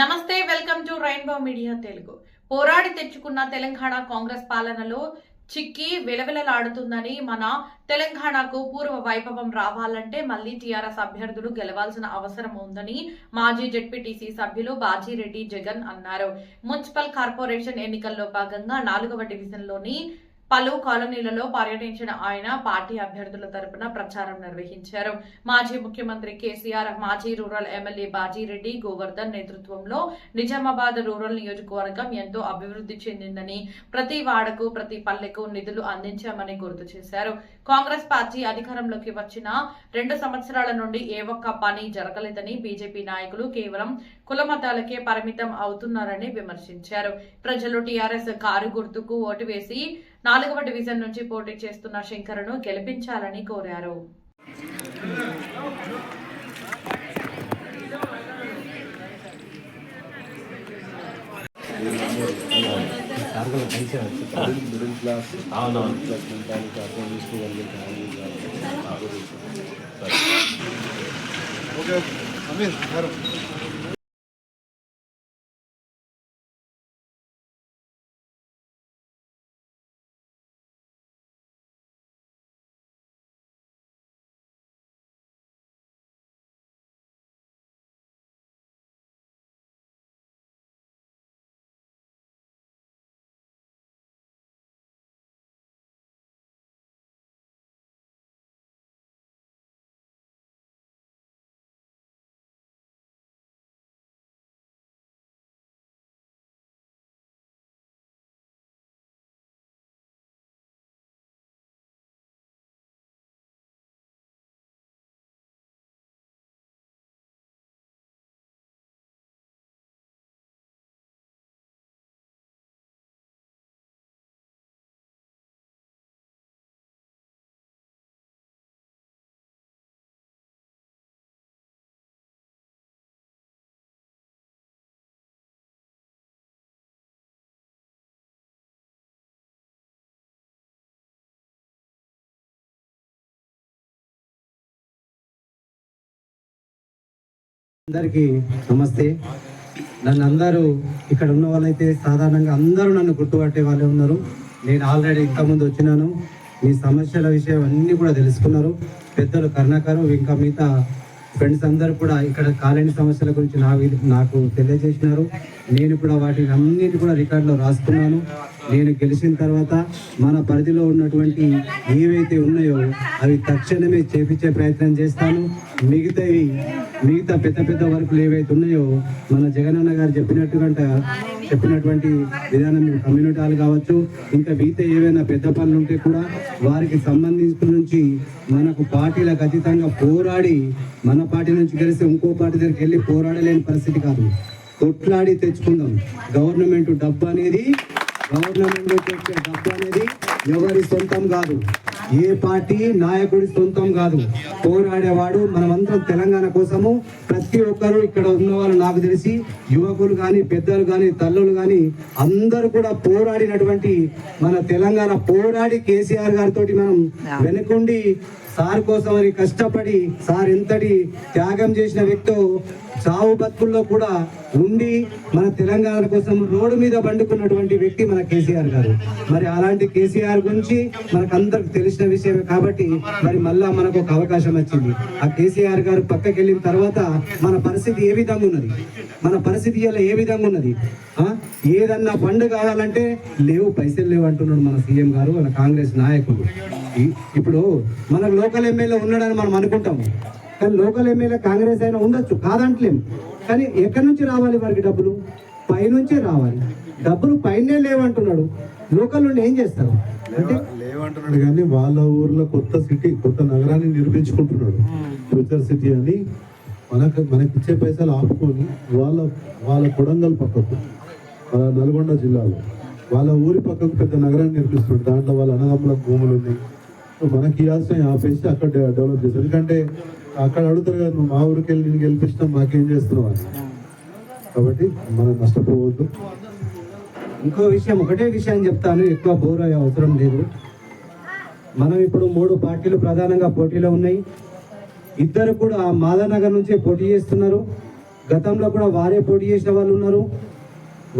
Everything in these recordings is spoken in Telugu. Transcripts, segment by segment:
నమస్తే, welcome to rainbow media Telugu. పోరాడి తెచ్చుకున్న తెలంగాణ కాంగ్రెస్ పాలనలో చిక్కి విలవిలలాడుతుందని, మన తెలంగాణకు పూర్వ వైభవం రావాలంటే మళ్లీ టీఆర్ఎస్ అభ్యర్థులు గెలవాల్సిన అవసరం ఉందని మాజీ జెడ్పీటీసీ సభ్యులు బాజిరెడ్డి జగన్ అన్నారు. మున్సిపల్ కార్పొరేషన్ ఎన్నికల్లో భాగంగా 4వ డివిజన్లోని పలు కాలనీలలో పర్యటించిన ఆయన పార్టీ అభ్యర్థుల తరపున ప్రచారం నిర్వహించారు. మాజీ ముఖ్యమంత్రి కేసీఆర్, మాజీ రూరల్ ఎమ్మెల్యే బాజిరెడ్డి గోవర్ధన్ నేతృత్వంలో నిజామాబాద్ రూరల్ నియోజకవర్గం ఎంతో అభివృద్ధి చెందిందని, ప్రతి వాడకు ప్రతి పల్లెకు నిధులు అందించామని గుర్తు చేశారు. కాంగ్రెస్ పార్టీ అధికారంలోకి వచ్చిన 2 సంవత్సరాల నుండి ఏ ఒక్క పని జరగలేదని, బీజేపీ నాయకులు కేవలం కులమతాలకే పరిమితం అవుతున్నారని విమర్శించారు. ప్రజలు టీఆర్ఎస్ కారు గుర్తుకు ఓటు వేసి 4వ డివిజన్ నుంచి పోటీ చేస్తున్న శంకర్ను గెలిపించాలని కోరారు. అందరికీ నమస్తే. నన్ను అందరూ ఇక్కడ ఉన్న వాళ్ళైతే సాధారణంగా అందరూ నన్ను గుర్తుపట్టే వాళ్ళే ఉన్నారు. నేను ఆల్రెడీ ఇంతకుముందు వచ్చినాను. మీ సమస్యల విషయం అన్నీ కూడా తెలుసుకున్నారు. పెద్దలు కరుణాకరు ఇంకా మిగతా ఫ్రెండ్స్ అందరూ కూడా ఇక్కడ కాలేని సమస్యల గురించి నాకు తెలియజేసినారు. నేను కూడా వాటిని అన్నిటి కూడా రికార్డులో రాసుకున్నాను. నేను గెలిచిన తర్వాత మన పరిధిలో ఉన్నటువంటి ఏవైతే ఉన్నాయో అవి తక్షణమే చేపించే ప్రయత్నం చేస్తాను. మిగతా పెద్ద వర్కులు ఏవైతే ఉన్నాయో మన జగనన్న గారు చెప్పినటువంటి విధానం కమ్యూనిటీ హాల్ కావచ్చు, ఇంకా మిగతా ఏవైనా పెద్ద పనులు ఉంటే కూడా వారికి సంబంధించిన నుంచి మనకు పార్టీలకు అతీతంగా పోరాడి, మన పార్టీ నుంచి కలిసి ఇంకో పార్టీ దగ్గరికి వెళ్ళి పోరాడలేని పరిస్థితి కాదు. కొట్లాడి తెచ్చుకుందాం. గవర్నమెంట్ డబ్బు అనేది ఎవరి సొంతం కాదు, ఏ పార్టీ నాయకుడి సొంతం కాదు. పోరాడేవాడు మనమందరం తెలంగాణ కోసము. ప్రతి ఒక్కరు ఇక్కడ ఉన్న వాళ్ళు నాకు తెలిసి యువకులు కానీ, పెద్దలు కానీ, తల్లులు కానీ అందరూ కూడా పోరాడినటువంటి మన తెలంగాణ పోరాడి కేసీఆర్ గారితో మనం వెనుకుండి సార్ కోసం అని కష్టపడి సార్ ఎంతటి త్యాగం చేసిన వ్యక్తో సావు బతుకుల్లో కూడా ఉండి మన తెలంగాణ కోసం రోడ్డు మీద పండుకున్నటువంటి వ్యక్తి మన కేసీఆర్ గారు. మరి అలాంటి కేసీఆర్ గురించి మనకు అందరికి తెలిసిన విషయమే కాబట్టి మరి మళ్ళా మనకు ఒక అవకాశం వచ్చింది. ఆ కేసీఆర్ గారు పక్కకి వెళ్ళిన తర్వాత మన పరిస్థితి ఏ విధంగా ఉన్నది, మన పరిస్థితి ఇలా ఏ విధంగా ఉన్నది. ఏదన్నా ఫండ్ కావాలంటే లేవు, పైసలు లేవు అంటున్నాడు మన సీఎం గారు, మన కాంగ్రెస్ నాయకులు. ఇప్పుడు మనకు లోకల్ ఎమ్మెల్యే ఉన్నాడని మనం అనుకుంటాము, కానీ లోకల్ ఎమ్మెల్యే కాంగ్రెస్ అయినా ఉండొచ్చు, కాదంటలేం. కానీ ఎక్కడి నుంచి రావాలి వారికి డబ్బులు? పైనుంచే రావాలి. డబ్బులు పైనే లేవంటున్నాడు. లోకల్ నుండి ఏం చేస్తారు అంటే లేవంటున్నాడు, కానీ వాళ్ళ ఊర్లో కొత్త నగరాన్ని నిర్మించుకుంటున్నాడు, ఫ్యూచర్ సిటీ అని. మనకిచ్చే పైసలు ఆపుకొని వాళ్ళ కొడంగల్ పక్కకు, నల్గొండ జిల్లాలో వాళ్ళ ఊరి పక్కకు పెద్ద నగరాన్ని నిర్మిస్తున్నాడు. దాంట్లో వాళ్ళ అన్నదమ్ముల భూములు ఉన్నాయి. మనకి ఇవ్వాల్సిన ఆపేసి అక్కడ డెవలప్ చేస్తారు. ఎందుకంటే అక్కడ అడుగుతారు కదా, నువ్వు మా ఊరికి వెళ్ళి నేను గెలిపిస్తాం, మాకేం చేస్తున్నావు అని. కాబట్టి మనం నష్టపోవద్దు. ఒకటే విషయం చెప్తాను, ఎక్కువ బోర్ అయ్యే అవసరం లేదు. మనం ఇప్పుడు 3 పార్టీలు ప్రధానంగా పోటీలో ఉన్నాయి. 2 కూడా మాదానగర్ నుంచే పోటీ చేస్తున్నారు. గతంలో కూడా వారే పోటీ చేసిన వాళ్ళు ఉన్నారు.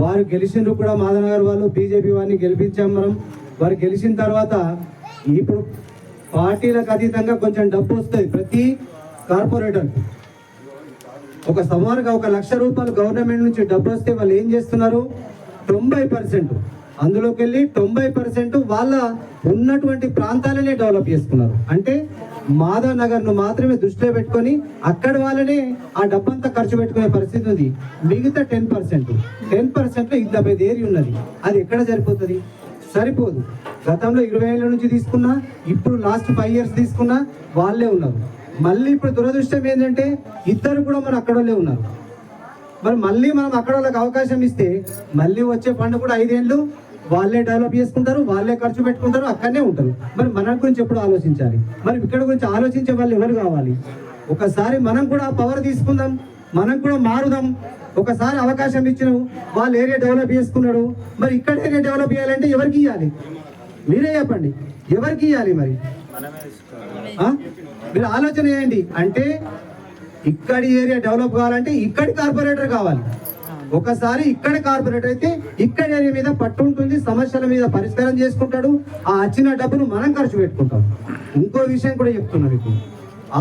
వారు గెలిచిండ్రు కూడా. మాధవనగర్ వాళ్ళు బీజేపీ వారిని గెలిపించాం మనం. వారు గెలిచిన తర్వాత ఇప్పుడు పార్టీలకు అతీతంగా కొంచెం డబ్బు వస్తుంది ప్రతి కార్పొరేటర్కి. ఒక సుమారుగా 1 లక్ష రూపాయలు గవర్నమెంట్ నుంచి డబ్బు వస్తే వాళ్ళు ఏం చేస్తున్నారు, 90% అందులోకి వెళ్ళి 90% వాళ్ళ ఉన్నటువంటి ప్రాంతాలనే డెవలప్ చేసుకున్నారు. అంటే మాధవ్ నగర్ను మాత్రమే దృష్టిలో పెట్టుకొని అక్కడ వాళ్ళనే ఆ డబ్బంతా ఖర్చు పెట్టుకునే పరిస్థితి ఉంది. మిగతా 10%లో ఇంత పెద్ద ఏరియా ఉన్నది. అది ఎక్కడ సరిపోతుంది? సరిపోదు. గతంలో 20 ఏళ్ళ నుంచి తీసుకున్నా, ఇప్పుడు లాస్ట్ 5 years తీసుకున్నా వాళ్ళే ఉన్నారు. మళ్ళీ ఇప్పుడు దురదృష్టం ఏంటంటే ఇద్దరు కూడా మన అక్కడోళ్ళే ఉన్నారు. మరి మళ్ళీ మనం అక్కడ వాళ్ళకి అవకాశం ఇస్తే మళ్ళీ వచ్చే ఫండ్ కూడా 5 ఏళ్ళు వాళ్ళే డెవలప్ చేసుకుంటారు, వాళ్ళే ఖర్చు పెట్టుకుంటారు, అక్కడనే ఉంటారు. మరి మన గురించి ఎప్పుడు ఆలోచించాలి? మరి ఇక్కడ గురించి ఆలోచించే వాళ్ళు ఎవరు కావాలి? ఒకసారి మనం కూడా పవర్ తీసుకుందాం, మనం కూడా మారుదాం. ఒకసారి అవకాశం ఇచ్చినావు, వాళ్ళు ఏరియా డెవలప్ చేసుకున్నాడు, మరి ఇక్కడ ఏరియా డెవలప్ చేయాలంటే ఎవరికి ఇవ్వాలి? మీరే చెప్పండి, ఎవరికి ఇవ్వాలి? మరి మీరు ఆలోచన చేయండి. అంటే ఇక్కడి ఏరియా డెవలప్ కావాలంటే ఇక్కడి కార్పొరేటర్ కావాలి. ఒకసారి ఇక్కడ కార్పొరేటర్ అయితే ఇక్కడ ఏరియా మీద పట్టు ఉంటుంది, సమస్యల మీద పరిష్కారం చేసుకుంటాడు. ఆ వచ్చిన డబ్బును మనం ఖర్చు పెట్టుకుంటాం. ఇంకో విషయం కూడా చెప్తున్నా మీకు,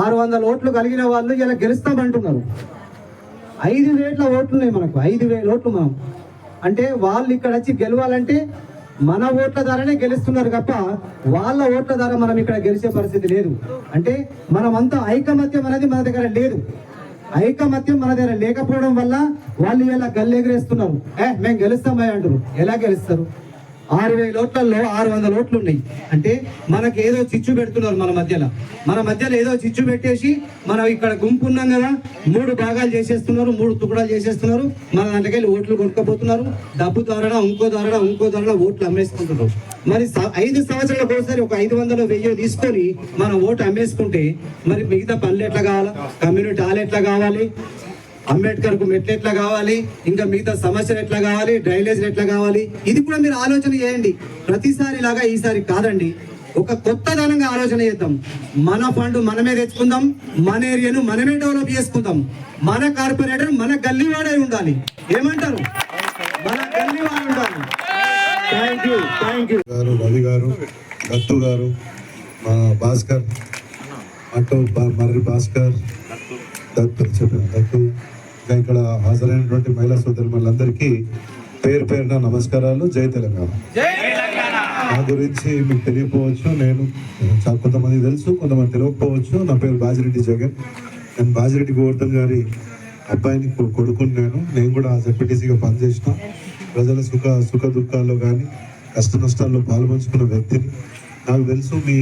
600 ఓట్లు కలిగిన వాళ్ళు ఇలా గెలుస్తామంటున్నారు. 5,000 ఓట్లు ఉన్నాయి మనకు, 5,000 ఓట్లు మనం. అంటే వాళ్ళు ఇక్కడ వచ్చి గెలవాలంటే మన ఓట్ల ద్వారానే గెలుస్తున్నారు తప్ప వాళ్ళ ఓట్ల ద్వారా మనం ఇక్కడ గెలిచే పరిస్థితి లేదు. అంటే మనమంతా ఐకమత్యం అనేది మన దగ్గర లేదు. ఐకమత్యం మన దగ్గర లేకపోవడం వల్ల వాళ్ళు ఇలా గల్లెగరేస్తున్నారు. మేము గెలుస్తామా అంటారు. ఎలా గెలుస్తారు? 6,000 ఓట్లలో 600 ఓట్లు ఉన్నాయి. అంటే మనకి ఏదో చిచ్చు పెడుతున్నారు మన మధ్యలో ఏదో చిచ్చు పెట్టేసి మనం ఇక్కడ గుంపు ఉన్నాం కదా, 3 భాగాలు చేసేస్తున్నారు, 3 తుకడాలు చేసేస్తున్నారు. మన దాంట్లోకి ఓట్లు కొనుక్కపోతున్నారు. డబ్బు ద్వారా ఇంకో ద్వారా ఓట్లు అమ్మేసుకుంటున్నారు. మరి 5 సంవత్సరాలకు ఒకసారి ఒక 500 1000 తీసుకొని మనం ఓటు అమ్మేసుకుంటే మరి మిగతా పనులు ఎట్లా కావాలా? కమ్యూనిటీ హాల్ ఎట్లా కావాలి? అంబేద్కర్ కు మెట్లు ఎట్లా కావాలి? ఇంకా మిగతా సమస్యలు ఎట్లా కావాలి? డ్రైనేజ్ ఎట్లా కావాలి? ఇది కూడా మీరు ఆలోచన చేయండి. ప్రతిసారి లాగా ఈసారి కాదండి, ఒక కొత్త ధనంగా ఆలోచన చేద్దాం. మన ఫండ్ మనమే తెచ్చుకుందాం, మన ఏరియాను మనమే డెవలప్ చేసుకుందాం. మన కార్పొరేటర్ మన గల్లీవాడే ఉండాలి. ఏమంటారు? మన గల్లీవాడు ఉండాలి. థ్యాంక్ యూ గారు, రవి గారు, దత్తు గారు, మా భాస్కర్, అటు మర్రి భాస్కర్, దత్తు ఇంకా ఇక్కడ హాజరైనటువంటి మహిళా సోదరులందరికీ పేరు పేరున నమస్కారాలు. జై తెలంగాణ. నా గురించి మీకు తెలియకపోవచ్చు, నేను కొంతమంది తెలుసు, కొంతమంది తెలియకపోవచ్చు. నా పేరు బాజిరెడ్డి జగన్. నేను బాజిరెడ్డి గోవర్ధన్ గారి అబ్బాయిని కొడుకుని. నేను కూడా జెడ్పీటీసీగా పనిచేసిన, ప్రజల సుఖ దుఃఖాల్లో కానీ కష్ట నష్టాల్లో పాల్పంచుకున్న వ్యక్తిని. నాకు తెలుసు మీ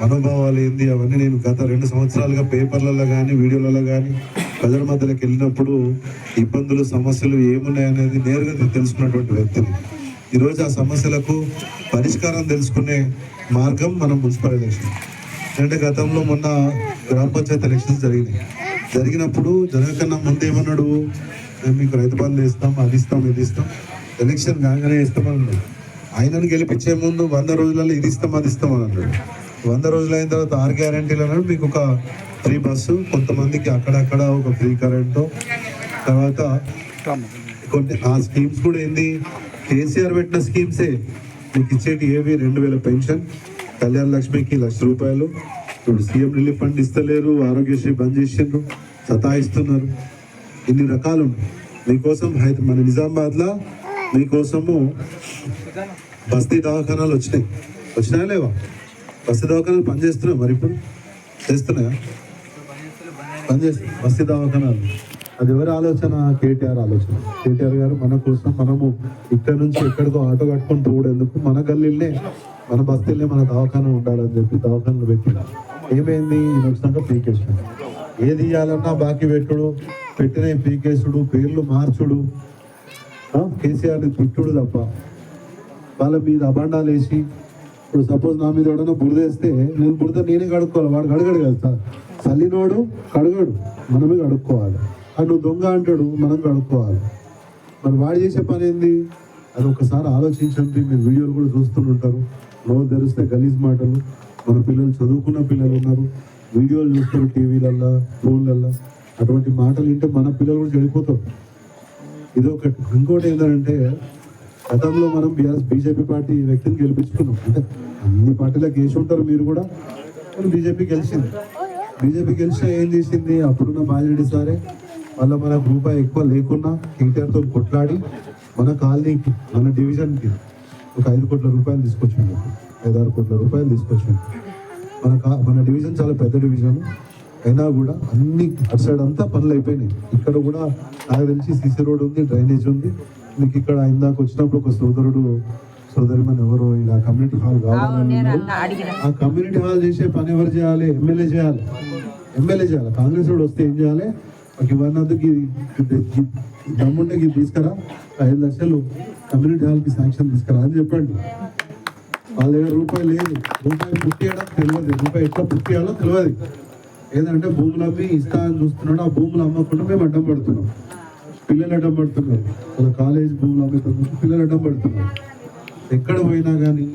మనోభావాలు ఏంది అవన్నీ. నేను గత 2 సంవత్సరాలుగా పేపర్లలో కానీ వీడియోలలో కానీ ప్రజల మధ్యలోకి వెళ్ళినప్పుడు ఇబ్బందులు సమస్యలు ఏమున్నాయనేది నేరుగా తెలుసుకున్నటువంటి వ్యక్తిని. ఈరోజు ఆ సమస్యలకు పరిష్కారం తెలుసుకునే మార్గం మన మున్సిపల్ ఎలక్షన్. అంటే గతంలో మొన్న గ్రామ పంచాయతీ ఎలక్షన్స్ జరిగినప్పుడు జరగకన్నా ముందు ఏమన్నాడు, మేము మీకు రైతు బంధు ఇస్తాం, అది ఇస్తాం, ఇది ఇస్తాం, ఎలక్షన్ కాగానే ఇస్తామన్నాడు. ఆయనను గెలిపించే ముందు 100 రోజులలో ఇది ఇస్తాం, అది ఇస్తాం అని అన్నాడు. 100 రోజులు అయిన తర్వాత 6 గ్యారంటీలు అన్నాడు. మీకు ఒక ఫ్రీ బస్సు, కొంతమందికి అక్కడక్కడ ఒక ఫ్రీ కరెంటు, తర్వాత కొన్ని ఆ స్కీమ్స్ కూడా ఏంది, కేసీఆర్ పెట్టిన స్కీమ్సే మీకు ఇచ్చేటి. ఏవి 2000 పెన్షన్, కళ్యాణ లక్ష్మికి 1,00,000 రూపాయలు. ఇప్పుడు సీఎం రిలీఫ్ ఫండ్ ఇస్తలేరు, ఆరోగ్యశ్రీ బంద్ చేసిండ్రు, సతాయిస్తున్నారు. ఇన్ని రకాలు మీకోసం. మన నిజామాబాద్లో మీకోసము బస్తీ దవాఖానాలు వచ్చినాయా లేవా? బస్తీ దవాఖానాలు పనిచేస్తున్నాయి. మరి ఇప్పుడు చేస్తున్నాయా? పనిచేస్తున్నాయి బస్తీ దవాఖానాలు. అది ఎవరి ఆలోచన? కేటీఆర్ ఆలోచన. కేటీఆర్ గారు మన కోసం, మనము ఇక్కడ నుంచి ఎక్కడికో ఆటో కట్టుకొని పోవడేందుకు మన గల్లీలనే, మన బస్తీలనే మన దవాఖానా ఉండాలని చెప్పి దవాఖానలు పెట్టిన. ఏమైంది? ఈయన వచ్చినాక పీకేసుడు. ఏది ఇవ్వాలన్నా బాకీ పెట్టిన పీకేసుడు, పేర్లు మార్చుడు, కేసీఆర్ని తిట్టుడు తప్ప వాళ్ళ మీద అబాండాలు వేసి. ఇప్పుడు సపోజ్ నా మీద ఎవడన్నా బురదేస్తే నేను నేనే కడుక్కోవాలి, వాడు కడగడు కదా. చల్లినోడు కడగడు, మనమే కడుక్కోవాలి. నువ్వు దొంగ అంటాడు, మనం కడుక్కోవాలి. మరి వాడు చేసే పని ఏంది? అది ఒకసారి ఆలోచించండి. మీరు వీడియోలు కూడా చూస్తుంటారు, నోరు తెరిస్తే గలీజ్ మాటలు. మన పిల్లలు, చదువుకున్న పిల్లలు ఉన్నారు, వీడియోలు చూస్తారు టీవీలల్లో, ఫోన్లల్లో. అటువంటి మాటలు వింటే మన పిల్లలు కూడా చెడిపోతారు. ఇది ఒకటి. ఇంకోటి ఏంటంటే గతంలో మనం బీజేపీ పార్టీ వ్యక్తిని గెలిపించుకున్నాం. అంటే అన్ని పార్టీలకు వేసి ఉంటారు మీరు కూడా, కానీ బీజేపీ గెలిచింది. బీజేపీ గెలిచినా ఏం చేసింది, అప్పుడున్న బాజిరెడ్డి సారే మళ్ళీ మనకు రూపాయి ఎక్కువ లేకున్నా కేటీఆర్తో కొట్లాడి మన కాలనీకి, మన డివిజన్కి ఒక 5 కోట్ల రూపాయలు తీసుకొచ్చింది, 5-6 కోట్ల రూపాయలు తీసుకొచ్చింది. మన డివిజన్ చాలా పెద్ద డివిజన్ అయినా కూడా అన్ని అటు సైడ్ అంతా పనులు అయిపోయినాయి. ఇక్కడ కూడా నాకు తెలిసి సిసి రోడ్ ఉంది, డ్రైనేజ్ ఉంది. మీకు ఇక్కడ ఇందాక వచ్చినప్పుడు ఒక సోదరిమని ఎవరో ఇలా కమ్యూనిటీ హాల్ కావాలి, ఆ కమ్యూనిటీ హాల్ చేసే పని ఎవరు చేయాలి? ఎమ్మెల్యే చేయాలి. కాంగ్రెస్ వాడు వస్తే ఏం చేయాలి? మాకు ఇవన్నీ దమ్ముంటే తీసుకురా, 5 లక్షలు కమ్యూనిటీ హాల్కి శాంక్షన్ తీసుకురా అని చెప్పండి. వాళ్ళ దగ్గర రూపాయి లేదు, రూపాయి పుట్టియడం తెలియదు, రూపాయి ఎట్లా పుట్టియాలో తెలియదు. ఏంటంటే భూములు అమ్మి ఇస్తా అని చూస్తున్నాడు, ఆ భూములు అమ్మకుండా మేము అడ్డం పడుతున్నాం, పిల్లలు అడ్డం పడుతున్నారు. వాళ్ళ కాలేజ్ భూములు అమ్ముతున్నారు, పిల్లలు అడ్డం పడుతున్నారు. ఎక్కడ పోయినా కానీ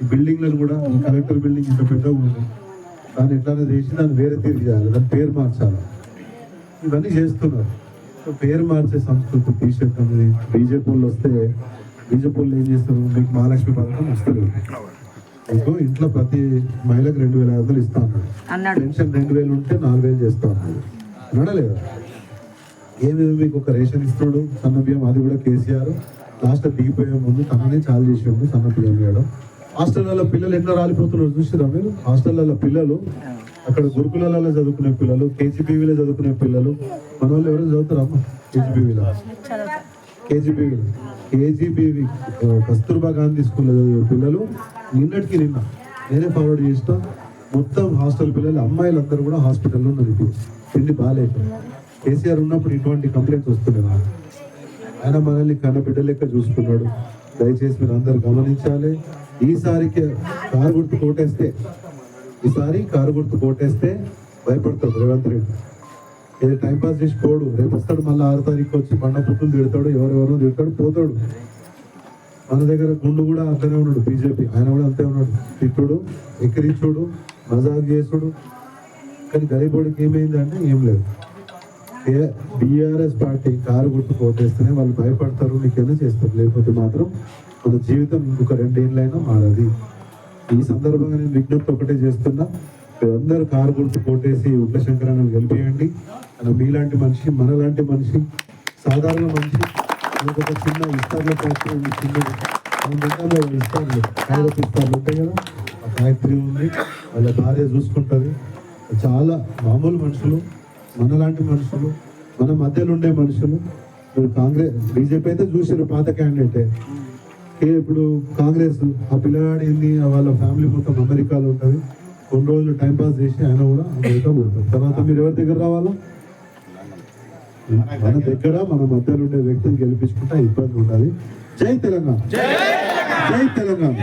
ఈ బిల్డింగ్లను కూడా, ఈ కలెక్టర్ బిల్డింగ్ ఇంత పెద్దగా ఉంది, దాన్ని ఎట్లా చేసి దాన్ని వేరే తీరు చేయాలి, దాని పేరు మార్చాలి, ఇవన్నీ చేస్తున్నారు. సో పేరు మార్చే సంస్కృతి తీసేద్దాం. బీజేపీ వాళ్ళు వస్తే బీజేపీ వాళ్ళు ఏం చేస్తారు, మీకు మహాలక్ష్మి పథకం వస్తారు, మీకు ఇంట్లో ప్రతి మహిళకు 2,500 ఇస్తా అన్నాడు. పెన్షన్ 2,000 ఉంటే 4,000 చేస్తా అన్నాడు లేదా? ఏమి మీకు ఒక రేషన్ ఇస్తున్నాడు, సన్న బియ్యం, అది కూడా కేసీఆర్ లాస్ట్ దిగిపోయే ముందు తననే చాలు చేసేవాడు సన్న బియ్యం వేయడం. హాస్టల్లో పిల్లలు ఎన్నో రాలిపోతున్నారు చూసిరా మీరు? హాస్టల్లో పిల్లలు, అక్కడ గురుకులాలలో చదువుకునే పిల్లలు, కేజీబీవీలో చదువుకునే పిల్లలు, మన వాళ్ళు ఎవరైనా చదువుతారమ్మా కేజీబీవీ కస్తూర్బా గాంధీ స్కూల్లో చదివే పిల్లలు నిన్నటికి నిన్న నేనే ఫార్వర్డ్ చేసిన మొత్తం హాస్టల్ పిల్లలు, అమ్మాయిలందరూ కూడా హాస్పిటల్లో ఉన్నారు. ఇప్పుడు తిండి బాగాలేదు. కేసీఆర్ ఉన్నప్పుడు ఇటువంటి కంప్లైంట్స్ వస్తున్నాయి. ఆయన మనల్ని కన్న బిడ్డ లెక్క చూసుకున్నాడు. దయచేసి మీరు అందరు గమనించాలి. ఈసారికి కారు గుర్తు కోటేస్తే భయపడతాడు రేవంత్ రెడ్డి. ఏదో టైంపాస్ చేసి పోడు, రేపు వస్తాడు మళ్ళీ 6 తారీఖు వచ్చి బండ పుట్టులు తిడతాడు, ఎవరెవరో తిడతాడు, పోతాడు. మన దగ్గర గుండు కూడా అంతనే ఉన్నాడు, బీజేపీ ఆయన కూడా అంతే ఉన్నాడు, తిట్టుడు, ఎక్కిరించుడు, మజాక్ చేసుడు. కానీ గరీబోడికి ఏమైంది అంటే ఏం లేదు. బీఆర్ఎస్ పార్టీ కారు గుర్తు కోటేస్తేనే వాళ్ళు భయపడతారు, నీకేదో చేస్తారు, లేకపోతే మాత్రం మన జీవితం ఇంకొక 2 ఏళ్ళైనా మారది. ఈ సందర్భంగా నేను విజ్ఞప్తి ఒకటే చేస్తున్నా, అందరూ కారు గుర్తు కోటేసి ఉగ్ర శంకరాన్ని గెలిపియండి. మీలాంటి మనిషి, మనలాంటి మనిషి, సాధారణ మనిషి, ఒక చిన్న విస్తార్ల ఫ్యాక్టరీ ఉంది, చిన్నది విస్తార్లు ఉంటాయి కదా, ఆ ఫ్యాక్టరీ ఉంది, వాళ్ళ భార్య చూసుకుంటుంది. చాలా మామూలు మనుషులు, మనలాంటి మనుషులు, మన మధ్యలో ఉండే మనుషులు. కాంగ్రెస్ బీజేపీ అయితే చూసారు పాత క్యాండిడేటే. ఇప్పుడు కాంగ్రెస్ ఆ పిల్లగాడు ఏంది, వాళ్ళ ఫ్యామిలీ మొత్తం అమెరికాలో ఉంటుంది. కొన్ని రోజులు టైంపాస్ చేసి ఆయన కూడా అమెరికా పోతారు. తర్వాత మీరు ఎవరి దగ్గర రావాలా? మన దగ్గర, మన మధ్యలో ఉండే వ్యక్తిని గెలిపించుకుంటే ఇబ్బంది ఉండాలి. జై తెలంగాణ, జై తెలంగాణ.